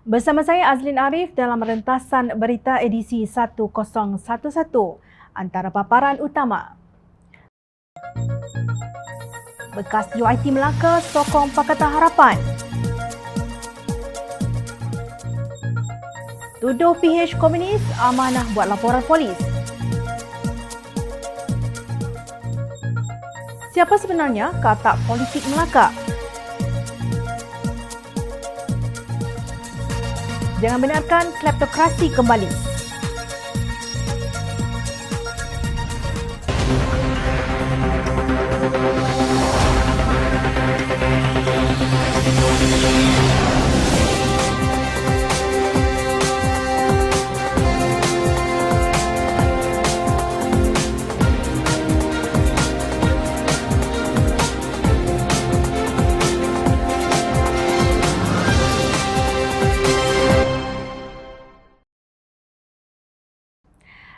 Bersama saya Azlin Arif dalam rentasan berita edisi 1011. Antara paparan utama. Bekas UiT Melaka sokong Pakatan Harapan. Tuduh PH Komunis amanah buat laporan polis. Siapa sebenarnya katak politik Melaka? Jangan benarkan kleptokrasi kembali.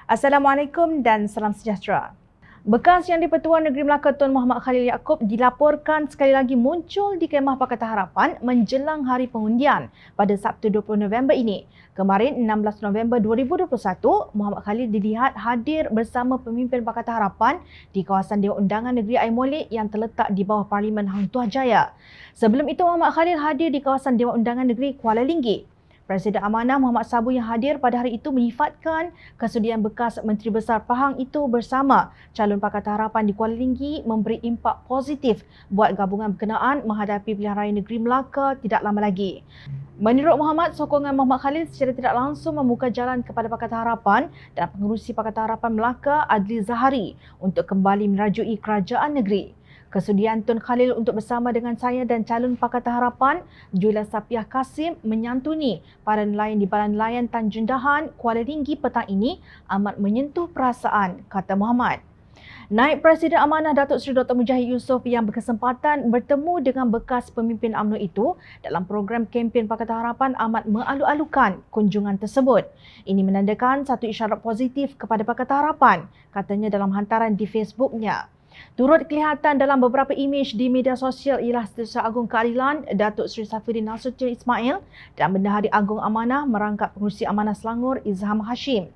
Assalamualaikum dan salam sejahtera. Bekas Yang di-Pertuan Negeri Melaka Tun Muhammad Khalil Yaakob dilaporkan sekali lagi muncul di Kemah Pakatan Harapan menjelang hari pengundian pada Sabtu 20 November ini. Kemarin 16 November 2021, Muhammad Khalil dilihat hadir bersama pemimpin Pakatan Harapan di kawasan Dewan Undangan Negeri Air Molek yang terletak di bawah Parlimen Hang Tuah Jaya. Sebelum itu, Muhammad Khalil hadir di kawasan Dewan Undangan Negeri Kuala Linggih. Presiden Amanah Muhammad Sabu yang hadir pada hari itu menyifatkan kesudian bekas Menteri Besar Pahang itu bersama calon Pakatan Harapan di Kuala Linggih memberi impak positif buat gabungan berkenaan menghadapi pilihan raya negeri Melaka tidak lama lagi. Menurut Muhammad, sokongan Muhammad Khalil secara tidak langsung membuka jalan kepada Pakatan Harapan dan pengerusi Pakatan Harapan Melaka Adli Zahari untuk kembali merajui kerajaan negeri. Kesudian Tun Khalil untuk bersama dengan saya dan calon Pakatan Harapan Julia Sapiah Kasim menyantuni para nelayan di Balan Nelayan Tanjung Dahan, Kuala Linggih petang ini amat menyentuh perasaan, kata Muhammad. Naib Presiden Amanah Datuk Seri Dr. Mujahid Yusof yang berkesempatan bertemu dengan bekas pemimpin UMNO itu dalam program kempen Pakatan Harapan amat mengalu-alukan kunjungan tersebut. Ini menandakan satu isyarat positif kepada Pakatan Harapan, katanya dalam hantaran di Facebooknya. Turut kelihatan dalam beberapa imej di media sosial ialah Setiausaha Agung Keadilan Datuk Seri Safidin Nasution Ismail dan Bendahari Agung Amanah merangkap pengerusi Amanah Selangor Izham Hashim.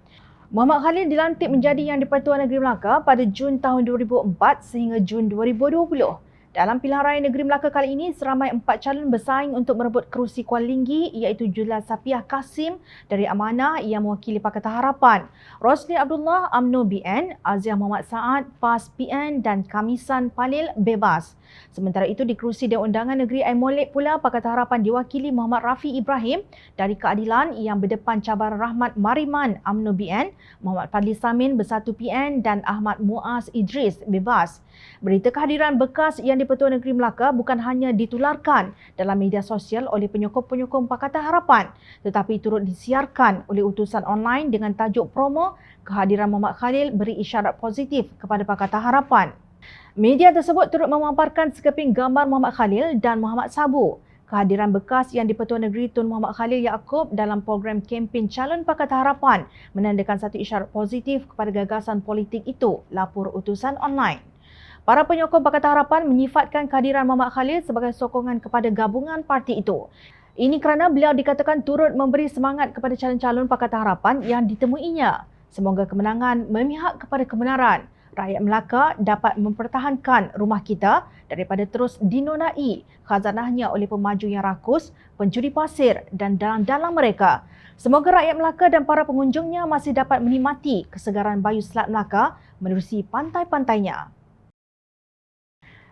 Muhammad Khalil dilantik menjadi Yang di-Pertuan Negeri Melaka pada Jun tahun 2004 sehingga Jun 2020. Dalam pilihan raya negeri Melaka kali ini, seramai 4 calon bersaing untuk merebut kerusi Kuala Linggih iaitu Julia Sapiah Kasim dari Amanah yang mewakili Pakatan Harapan, Rosli Abdullah UMNO BN, Aziah Muhammad Saad PAS PN dan Kamisan Palil Bebas. Sementara itu di kerusi Dewan Undangan Negeri Air Molek pula Pakatan Harapan diwakili Muhammad Rafi Ibrahim dari Keadilan yang berdepan cabaran Rahmat Mariman UMNO BN, Muhammad Fadli Samin Bersatu PN dan Ahmad Muaz Idris Bebas. Berita kehadiran bekas Yang di-Pertuan Negeri Melaka bukan hanya ditularkan dalam media sosial oleh penyokong-penyokong Pakatan Harapan tetapi turut disiarkan oleh utusan online dengan tajuk promo kehadiran Muhammad Khalil beri isyarat positif kepada Pakatan Harapan. Media tersebut turut memaparkan sekeping gambar Muhammad Khalil dan Muhammad Sabu. Kehadiran bekas Yang di-Pertuan Negeri Tun Muhammad Khalil Yaakob dalam program kempen calon Pakatan Harapan menandakan satu isyarat positif kepada gagasan politik itu, lapor utusan online. Para penyokong Pakatan Harapan menyifatkan kehadiran Muhammad Khalil sebagai sokongan kepada gabungan parti itu. Ini kerana beliau dikatakan turut memberi semangat kepada calon-calon Pakatan Harapan yang ditemuinya. Semoga kemenangan memihak kepada kebenaran. Rakyat Melaka dapat mempertahankan rumah kita daripada terus dinonai khazanahnya oleh pemaju yang rakus, pencuri pasir dan dalang-dalang mereka. Semoga rakyat Melaka dan para pengunjungnya masih dapat menikmati kesegaran Bayu Selat Melaka menerusi pantai-pantainya.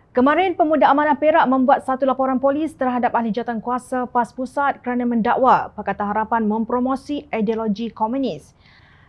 Kemarin, Pemuda Amanah Perak membuat satu laporan polis terhadap ahli jawatankuasa PAS Pusat kerana mendakwa Pakatan Harapan mempromosi ideologi komunis.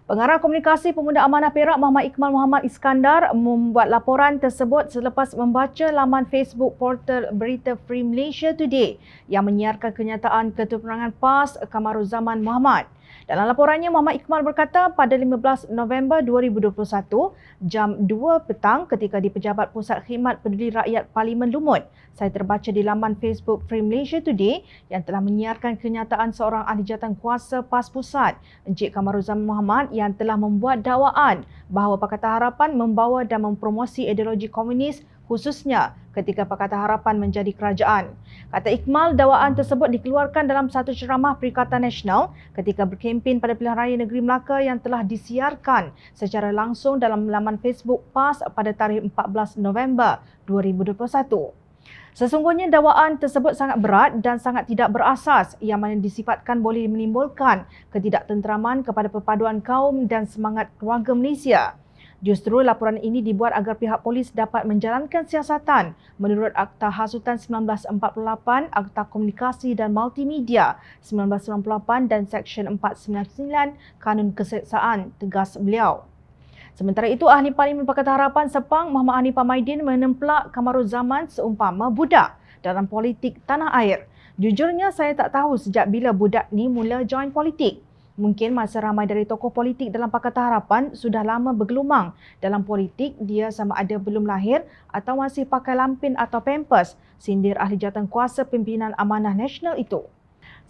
Pengarah Komunikasi Pemuda Amanah Perak Muhammad Iqmal Muhammad Iskandar membuat laporan tersebut selepas membaca laman Facebook portal berita Free Malaysia Today yang menyiarkan kenyataan Ketua Penerangan PAS Kamaruzaman Muhammad. Dalam laporannya, Muhammad Iqmal berkata pada 15 November 2021, jam 2 petang ketika di Pejabat Pusat Khidmat Peduli Rakyat Parlimen Lumut, saya terbaca di laman Facebook Free Malaysia Today yang telah menyiarkan kenyataan seorang ahli jawatankuasa PAS Pusat, Encik Kamaruzaman Muhammad yang telah membuat dakwaan bahawa Pakatan Harapan membawa dan mempromosi ideologi komunis khususnya ketika Pakatan Harapan menjadi kerajaan. Kata Iqmal, dakwaan tersebut dikeluarkan dalam satu ceramah Perikatan Nasional ketika berkempen pada pilihan raya negeri Melaka yang telah disiarkan secara langsung dalam laman Facebook PAS pada tarikh 14 November 2021. Sesungguhnya dakwaan tersebut sangat berat dan sangat tidak berasas yang mana disifatkan boleh menimbulkan ketidaktenteraman kepada perpaduan kaum dan semangat keluarga Malaysia. Justru laporan ini dibuat agar pihak polis dapat menjalankan siasatan menurut Akta Hasutan 1948, Akta Komunikasi dan Multimedia 1998 dan Seksyen 499 Kanun Keseksaan, tegas beliau. Sementara itu, Ahli Parlimen Pakatan Harapan Sepang Muhammad Hanifah Maidin menemplak Kamaruzaman seumpama budak dalam politik tanah air. Jujurnya saya tak tahu sejak bila budak ni mula join politik. Mungkin masa ramai dari tokoh politik dalam Pakatan Harapan sudah lama bergelumang dalam politik, dia sama ada belum lahir atau masih pakai lampin atau pampers, sindir ahli jawatankuasa pimpinan Amanah Nasional itu.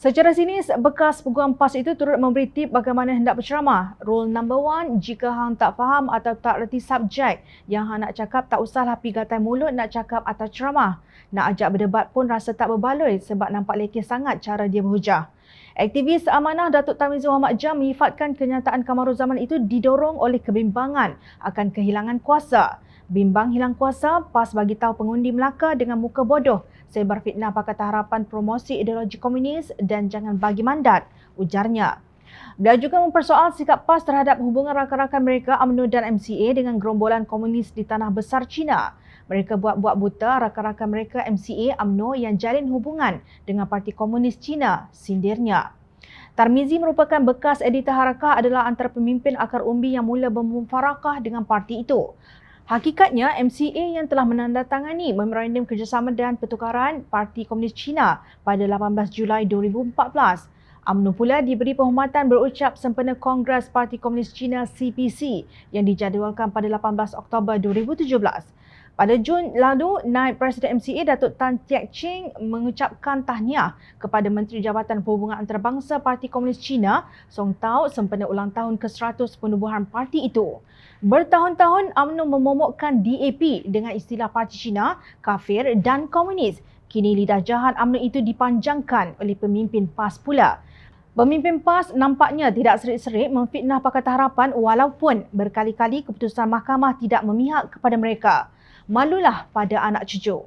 Secara sinis, bekas peguam PAS itu turut memberi tip bagaimana hendak berceramah. Rule number 1, jika hang tak faham atau tak reti subjek yang hang nak cakap, tak usahlah pi gatai mulut nak cakap atau ceramah. Nak ajak berdebat pun rasa tak berbaloi sebab nampak lekeh sangat cara dia berhujah. Aktivis Amanah Datuk Tan Mizi Muhammad Jam menyifatkan kenyataan Kamaruzaman itu didorong oleh kebimbangan akan kehilangan kuasa. Bimbang hilang kuasa, PAS bagi tahu pengundi Melaka dengan muka bodoh sebar fitnah Pakatan Harapan promosi ideologi komunis dan jangan bagi mandat, ujarnya. Beliau juga mempersoal sikap PAS terhadap hubungan rakan-rakan mereka UMNO dan MCA dengan gerombolan komunis di tanah besar China. Mereka buat-buat buta rakan-rakan mereka MCA UMNO yang jalin hubungan dengan Parti Komunis China, sindirnya. Tarmizi merupakan bekas editor Harakah adalah antara pemimpin akar umbi yang mula bermufarakah dengan parti itu. Hakikatnya, MCA yang telah menandatangani memorandum kerjasama dan pertukaran Parti Komunis China pada 18 Julai 2014. UMNO pula diberi penghormatan berucap sempena Kongres Parti Komunis China CPC yang dijadualkan pada 18 Oktober 2017. Pada Jun lalu, Naib Presiden MCA Datuk Tan Tiek Ching mengucapkan tahniah kepada Menteri Jabatan Perhubungan Antarabangsa Parti Komunis China, Song Tao, sempena ulang tahun ke-100 penubuhan parti itu. Bertahun-tahun UMNO memomokkan DAP dengan istilah Parti Cina, kafir dan komunis. Kini lidah jahat UMNO itu dipanjangkan oleh pemimpin PAS pula. Pemimpin PAS nampaknya tidak serik-serik memfitnah Pakatan Harapan walaupun berkali-kali keputusan mahkamah tidak memihak kepada mereka. Malulah pada anak cucu.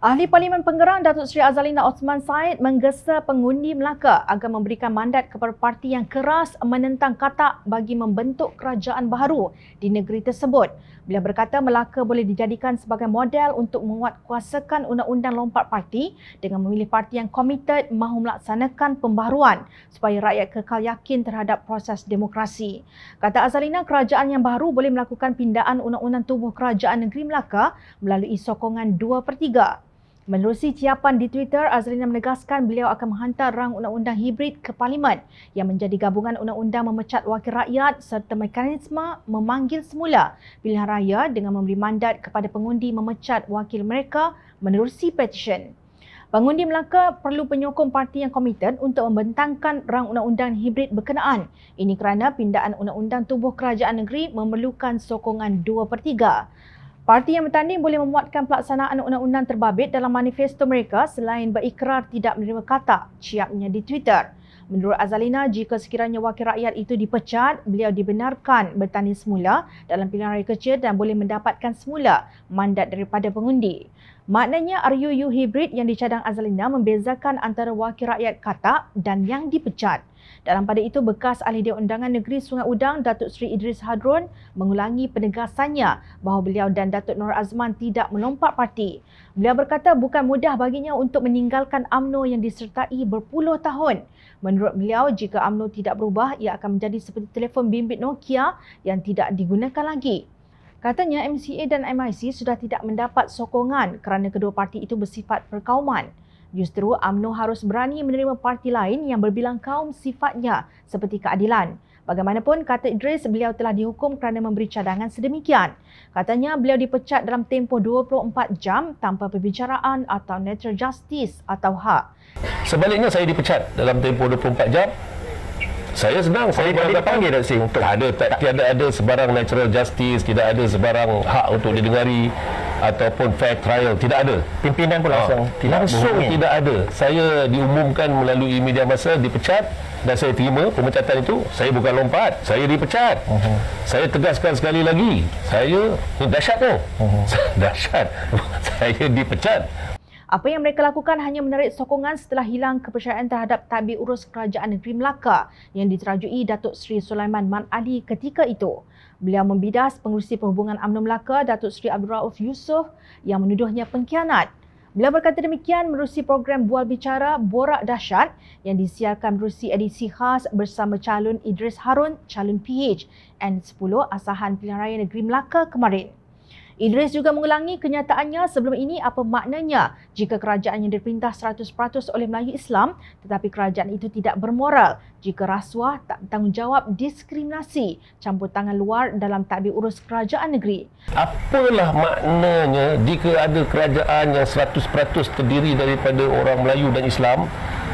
Ahli Parlimen Pengerang Datuk Seri Azalina Osman Said menggesa pengundi Melaka agar memberikan mandat kepada parti yang keras menentang katak bagi membentuk kerajaan baharu di negeri tersebut. Beliau berkata Melaka boleh dijadikan sebagai model untuk menguatkuasakan undang-undang lompat parti dengan memilih parti yang komited mahu melaksanakan pembaharuan supaya rakyat kekal yakin terhadap proses demokrasi. Kata Azalina, kerajaan yang baru boleh melakukan pindaan undang-undang tubuh kerajaan negeri Melaka melalui sokongan 2/3. Menerusi ciapan di Twitter, Azalina menegaskan beliau akan menghantar rang undang-undang hibrid ke Parlimen yang menjadi gabungan undang-undang memecat wakil rakyat serta mekanisme memanggil semula pilihan raya dengan memberi mandat kepada pengundi memecat wakil mereka menerusi petisyen. Pengundi Melaka perlu penyokong parti yang komited untuk membentangkan rang undang-undang hibrid berkenaan. Ini kerana pindaan undang-undang tubuh kerajaan negeri memerlukan sokongan 2/3. Parti yang bertanding boleh memuatkan pelaksanaan undang-undang terbabit dalam manifesto mereka selain berikrar tidak menerima katak, ciapnya di Twitter. Menurut Azalina, jika sekiranya wakil rakyat itu dipecat, beliau dibenarkan bertanding semula dalam pilihan raya kecil dan boleh mendapatkan semula mandat daripada pengundi. Maknanya RUU hibrid yang dicadang Azalina membezakan antara wakil rakyat katak dan yang dipecat. Dalam pada itu, bekas Ahli Dewan Undangan Negeri Sungai Udang, Datuk Seri Idris Hadron mengulangi penegasannya bahawa beliau dan Datuk Nur Azman tidak melompat parti. Beliau berkata bukan mudah baginya untuk meninggalkan UMNO yang disertai berpuluh tahun. Menurut beliau, jika UMNO tidak berubah, ia akan menjadi seperti telefon bimbit Nokia yang tidak digunakan lagi. Katanya MCA dan MIC sudah tidak mendapat sokongan kerana kedua parti itu bersifat perkauman. Justru UMNO harus berani menerima parti lain yang berbilang kaum sifatnya seperti keadilan. Bagaimanapun, kata Idris, beliau telah dihukum kerana memberi cadangan sedemikian. Katanya beliau dipecat dalam tempoh 24 jam tanpa perbicaraan atau natural justice atau hak. Sebaliknya saya dipecat dalam tempoh 24 jam Saya senang, saya boleh dipanggil tak sih untuk tiada ada sebarang natural justice, tidak ada sebarang hak untuk didengari ataupun fair trial, tidak ada. Pimpinan pun langsung tidak ada. Saya diumumkan melalui media massa dipecat dan saya terima pemecatan itu. Saya bukan lompat, saya dipecat. Saya tegaskan sekali lagi, saya ini dahsyat tu. Dahsyat. Saya dipecat. Apa yang mereka lakukan hanya menarik sokongan setelah hilang kepercayaan terhadap tadbir urus Kerajaan Negeri Melaka yang diterajui Datuk Seri Sulaiman Man Ali ketika itu. Beliau membidas Pengerusi Perhubungan UMNO Melaka, Datuk Seri Abdul Rauf Yusof yang menuduhnya pengkhianat. Beliau berkata demikian menerusi program Bual Bicara Borak Dahsyat yang disiarkan menerusi edisi khas bersama calon Idris Harun, calon PH N10 Asahan Pilihan Raya Negeri Melaka kemarin. Idris juga mengulangi kenyataannya sebelum ini apa maknanya jika kerajaan yang diperintah 100% oleh Melayu Islam tetapi kerajaan itu tidak bermoral, jika rasuah, tak bertanggungjawab, diskriminasi, campur tangan luar dalam tadbir urus kerajaan negeri. Apalah maknanya jika ada kerajaan yang 100% terdiri daripada orang Melayu dan Islam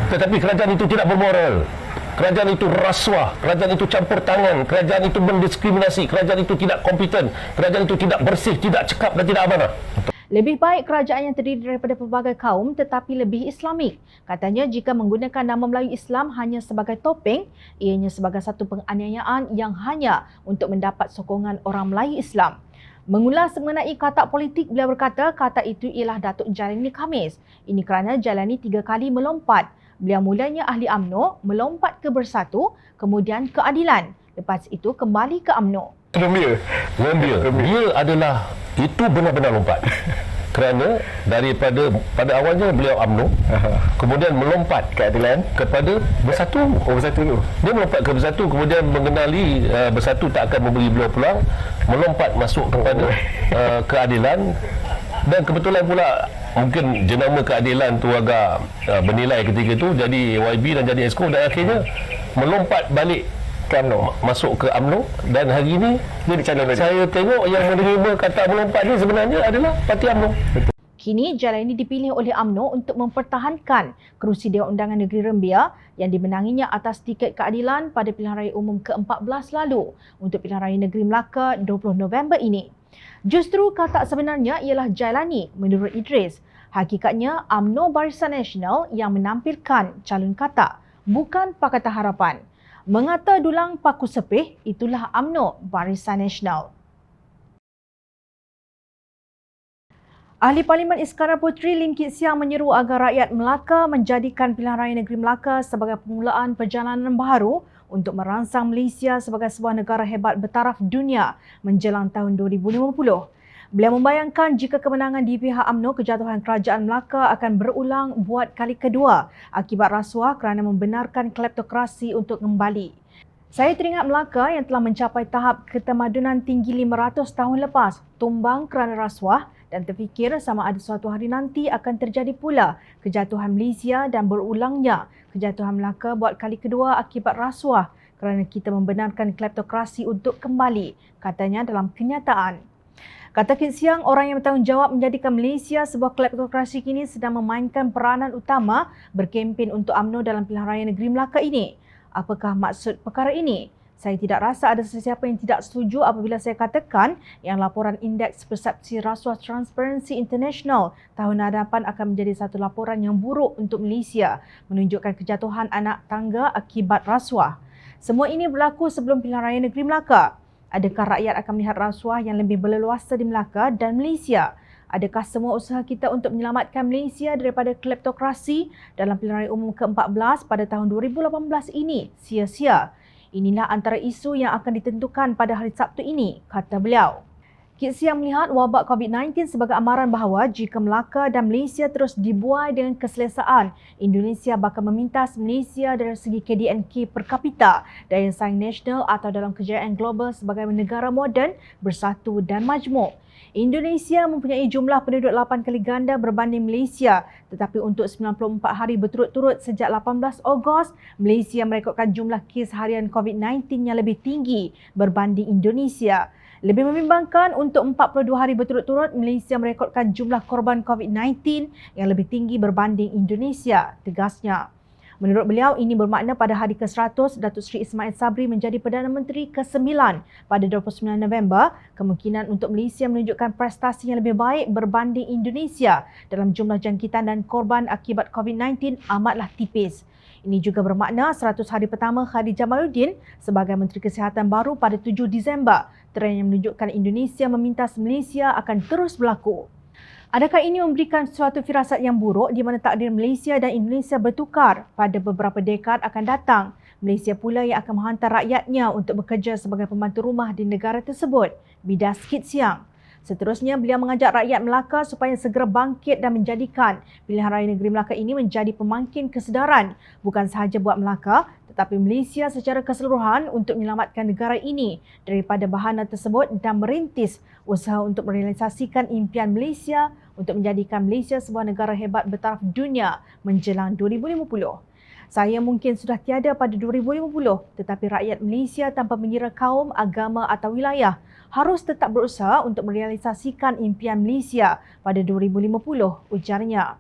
tetapi kerajaan itu tidak bermoral? Kerajaan itu rasuah, kerajaan itu campur tangan, kerajaan itu mendiskriminasi, kerajaan itu tidak kompeten, kerajaan itu tidak bersih, tidak cekap dan tidak amanah. Lebih baik kerajaan yang terdiri daripada pelbagai kaum tetapi lebih Islamik. Katanya jika menggunakan nama Melayu Islam hanya sebagai topeng, ianya sebagai satu penganiayaan yang hanya untuk mendapat sokongan orang Melayu Islam. Mengulas mengenai katak politik, beliau berkata katak itu ialah Datuk Jalani Khamis. Ini kerana Jalani 3 kali melompat. Beliau mulanya ahli UMNO, melompat ke Bersatu, kemudian Keadilan. Lepas itu kembali ke UMNO. Dia adalah, itu benar-benar lompat. Kerana pada awalnya beliau UMNO, kemudian melompat Keadilan kepada Bersatu. Bersatu dulu. Dia melompat ke Bersatu, kemudian mengenali Bersatu tak akan memberi beliau peluang, melompat masuk kepada Keadilan. Dan kebetulan pula mungkin jenama Keadilan tu agak bernilai ketika itu, jadi YB dan jadi Exco, dan akhirnya melompat balik ke UMNO, masuk ke UMNO. Dan hari ini saya tengok yang menerima kata melompat ni sebenarnya adalah Parti UMNO. Kini Jalani dipilih oleh UMNO untuk mempertahankan kerusi Dewan Undangan Negeri Rembia yang dimenanginya atas tiket keadilan pada pilihan raya umum ke-14 lalu untuk pilihan raya Negeri Melaka 20 November ini. Justru katak sebenarnya ialah Jalani menurut Idris. Hakikatnya UMNO Barisan Nasional yang menampilkan calon katak, bukan Pakatan Harapan. Mengata dulang paku sepih, itulah UMNO Barisan Nasional. Ahli Parlimen Iskandar Puteri Lim Kit Siang menyeru agar rakyat Melaka menjadikan pilihan raya negeri Melaka sebagai permulaan perjalanan baharu untuk merangsang Malaysia sebagai sebuah negara hebat bertaraf dunia menjelang tahun 2050. Beliau membayangkan jika kemenangan di pihak UMNO, kejatuhan kerajaan Melaka akan berulang buat kali kedua akibat rasuah kerana membenarkan kleptokrasi untuk kembali. Saya teringat Melaka yang telah mencapai tahap ketamadunan tinggi 500 tahun lepas, tumbang kerana rasuah dan terfikir sama ada suatu hari nanti akan terjadi pula kejatuhan Malaysia dan berulangnya kejatuhan Melaka buat kali kedua akibat rasuah kerana kita membenarkan kleptokrasi untuk kembali, katanya dalam kenyataan. Kata Kit Siang, orang yang bertanggungjawab menjadikan Malaysia sebuah kleptokrasi kini sedang memainkan peranan utama berkempen untuk UMNO dalam pilihan raya negeri Melaka ini. Apakah maksud perkara ini? Saya tidak rasa ada sesiapa yang tidak setuju apabila saya katakan yang laporan Indeks Persepsi Rasuah Transparency International tahun hadapan akan menjadi satu laporan yang buruk untuk Malaysia, menunjukkan kejatuhan anak tangga akibat rasuah. Semua ini berlaku sebelum pilihan raya negeri Melaka. Adakah rakyat akan melihat rasuah yang lebih berleluasa di Melaka dan Malaysia? Adakah semua usaha kita untuk menyelamatkan Malaysia daripada kleptokrasi dalam pilihan raya umum ke-14 pada tahun 2018 ini sia-sia? Inilah antara isu yang akan ditentukan pada hari Sabtu ini, kata beliau. Kit Siang melihat wabak COVID-19 sebagai amaran bahawa jika Melaka dan Malaysia terus dibuai dengan keselesaan, Indonesia bakal memintas Malaysia dari segi KDNK per kapita, daya saing nasional atau dalam kejayaan global sebagai negara moden, bersatu dan majmuk. Indonesia mempunyai jumlah penduduk 8 kali ganda berbanding Malaysia, tetapi untuk 94 hari berturut-turut sejak 18 Ogos, Malaysia merekodkan jumlah kes harian COVID-19 yang lebih tinggi berbanding Indonesia. Lebih membimbangkan, untuk 42 hari berturut-turut, Malaysia merekodkan jumlah korban COVID-19 yang lebih tinggi berbanding Indonesia, tegasnya. Menurut beliau, ini bermakna pada hari ke-100, Datuk Seri Ismail Sabri menjadi Perdana Menteri ke-9 pada 29 November. Kemungkinan untuk Malaysia menunjukkan prestasi yang lebih baik berbanding Indonesia dalam jumlah jangkitan dan korban akibat COVID-19 amatlah tipis. Ini juga bermakna 100 hari pertama Khadijah Jamaluddin sebagai Menteri Kesihatan baru pada 7 Disember. Trend yang menunjukkan Indonesia memintas Malaysia akan terus berlaku. Adakah ini memberikan suatu firasat yang buruk di mana takdir Malaysia dan Indonesia bertukar pada beberapa dekad akan datang? Malaysia pula yang akan menghantar rakyatnya untuk bekerja sebagai pembantu rumah di negara tersebut. Bidas Kit Siang. Seterusnya, beliau mengajak rakyat Melaka supaya segera bangkit dan menjadikan pilihan raya negeri Melaka ini menjadi pemangkin kesedaran bukan sahaja buat Melaka tetapi Malaysia secara keseluruhan untuk menyelamatkan negara ini daripada bahana tersebut dan merintis usaha untuk merealisasikan impian Malaysia untuk menjadikan Malaysia sebuah negara hebat bertaraf dunia menjelang 2050. Saya mungkin sudah tiada pada 2050 tetapi rakyat Malaysia tanpa mengira kaum, agama atau wilayah harus tetap berusaha untuk merealisasikan impian Malaysia pada 2050, ujarnya.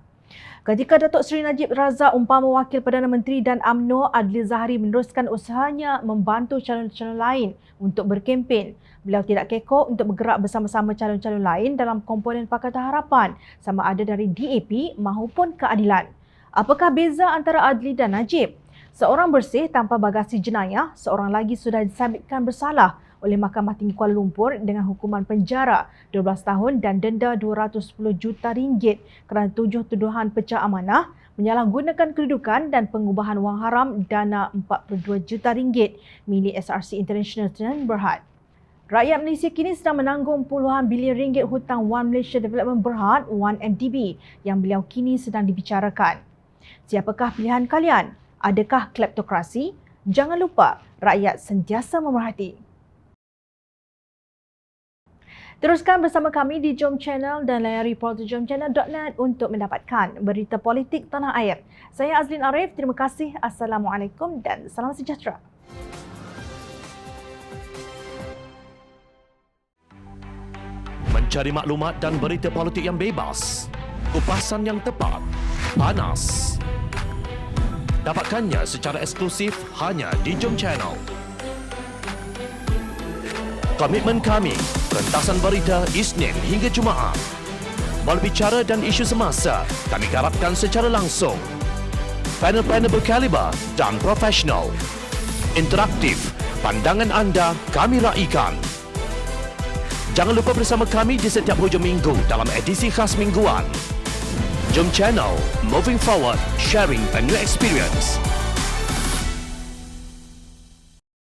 Ketika Datuk Seri Najib Razak umpama Wakil Perdana Menteri dan UMNO Adli Zahari meneruskan usahanya membantu calon-calon lain untuk berkempen, beliau tidak kekok untuk bergerak bersama-sama calon-calon lain dalam komponen Pakatan Harapan sama ada dari DAP maupun keadilan. Apakah beza antara Adli dan Najib? Seorang bersih tanpa bagasi jenayah, seorang lagi sudah disabitkan bersalah oleh Mahkamah Tinggi Kuala Lumpur dengan hukuman penjara 12 tahun dan denda RM210 juta kerana 7 tuduhan pecah amanah, menyalahgunakan kedudukan dan pengubahan wang haram dana RM42 juta milik SRC International Tuan Berhad. Rakyat Malaysia kini sedang menanggung puluhan bilion ringgit hutang One Malaysia Development Berhad, 1MDB, yang beliau kini sedang dibicarakan. Siapakah pilihan kalian? Adakah kleptokrasi? Jangan lupa, rakyat sentiasa memerhati. Teruskan bersama kami di Jom Channel dan layari portalJomChannel.net untuk mendapatkan berita politik tanah air. Saya Azlin Arif, terima kasih. Assalamualaikum dan salam sejahtera. Mencari maklumat dan berita politik yang bebas, kupasan yang tepat, panas. Dapatkannya secara eksklusif hanya di Jom Channel. Komitmen kami, rentasan berita Isnin hingga Jumaat. Berbicara dan isu semasa, kami garapkan secara langsung. Panel-panel berkaliber dan profesional. Interaktif, pandangan anda kami raikan. Jangan lupa bersama kami di setiap hujung minggu dalam edisi khas mingguan. Jom Channel, moving forward, sharing a new experience.